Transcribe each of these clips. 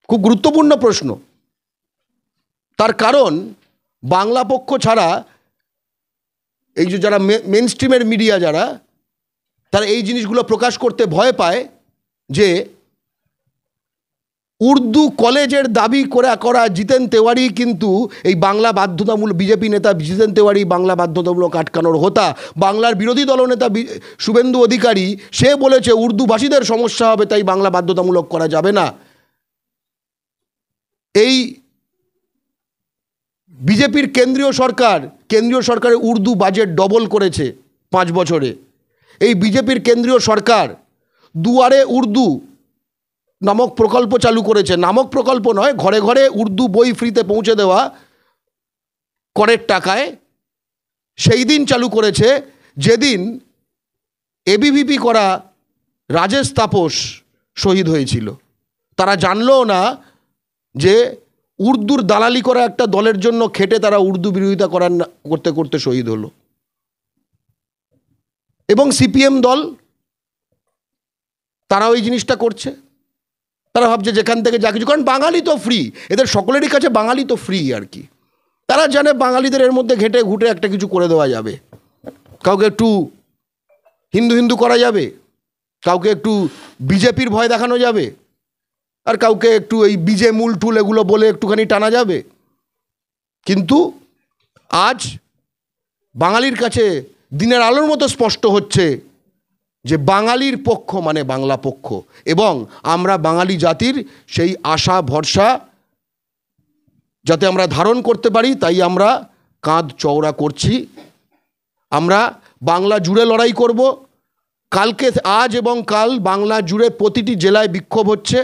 খুব গুরুত্বপূর্ণ প্রশ্ন। তার কারণ বাংলা পক্ষ ছাড়া এই যে যারা মেন স্ট্রিমের মিডিয়া যারা, তারা এই জিনিসগুলো প্রকাশ করতে ভয় পায় যে উর্দু কলেজের দাবি করা জিতেন তেওয়ারি কিন্তু এই বাংলা বাধ্যতামূলক, বিজেপি নেতা জিতেন তেওয়ারি বাংলা বাধ্যতামূলক আটকানোর হোতা। বাংলার বিরোধী দলনেতা শুভেন্দু অধিকারী সে বলেছে উর্দু ভাষীদের সমস্যা হবে, তাই বাংলা বাধ্যতামূলক করা যাবে না। এই বিজেপির কেন্দ্রীয় সরকারের উর্দু বাজেট ডবল করেছে 5 বছরে। এই বিজেপির কেন্দ্রীয় সরকার দুয়ারে উর্দু নামক প্রকল্প চালু করেছে। নামক প্রকল্প নয়, ঘরে ঘরে উর্দু বই ফ্রিতে পৌঁছে দেওয়া করের টাকায়। সেই দিন চালু করেছে যেদিন এবিভিপি করা রাজেশ তাপস শহীদ হয়েছিল। তারা জানলও না যে উর্দুর দালালি করা একটা দলের জন্য খেটে তারা উর্দু বিরোধিতা করতে করতে শহীদ হলো। এবং সিপিএম দল তারা ওই জিনিসটা করছে। তারা ভাবছে যেখান থেকে যা কিছু, কারণ বাঙালি তো ফ্রি, এদের সকলেরই কাছে বাঙালি তো ফ্রি আর কি। তারা জানে বাঙালিদের এর মধ্যে ঘেটে ঘুটে একটা কিছু করে দেওয়া যাবে। কাউকে একটু হিন্দু হিন্দু করা যাবে, কাউকে একটু বিজেপির ভয় দেখানো যাবে, আর কাউকে একটু এই বিজে মূল টুল এগুলো বলে একটুখানি টানা যাবে। কিন্তু আজ বাঙালির কাছে দিনের আলোর মতো স্পষ্ট হচ্ছে যে বাঙালির পক্ষ মানে বাংলা পক্ষ, এবং আমরা বাঙালি জাতির সেই আশা ভরসা যাতে আমরা ধারণ করতে পারি, তাই আমরা কাঁধ চওড়া করছি। আমরা বাংলা জুড়ে লড়াই করব। কালকে, আজ এবং কাল বাংলা জুড়ে প্রতিটি জেলায় বিক্ষোভ হচ্ছে,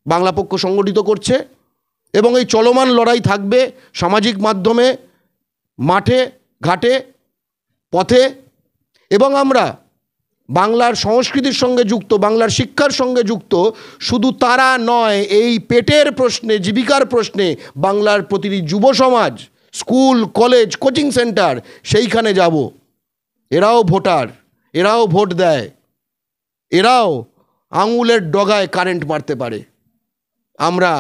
বাংলা পক্ষ সংগঠিত করছে, এবং এই চলমান লড়াই থাকবে সামাজিক মাধ্যমে, মাঠে ঘাটে, পথে। এবং আমরা বাংলার সংস্কৃতির সঙ্গে যুক্ত, বাংলার শিক্ষার সঙ্গে যুক্ত শুধু তারা নয়, এই পেটের প্রশ্নে, জীবিকার প্রশ্নে বাংলার প্রতিটি যুব সমাজ, স্কুল, কলেজ, কোচিং সেন্টার, সেইখানে যাব। এরাও ভোটার, এরাও ভোট দেয়, এরাও আঙুলের ডগায় কারেন্ট মারতে পারে। আমরা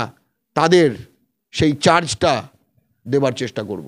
তাদের সেই চার্জটা দেবার চেষ্টা করব।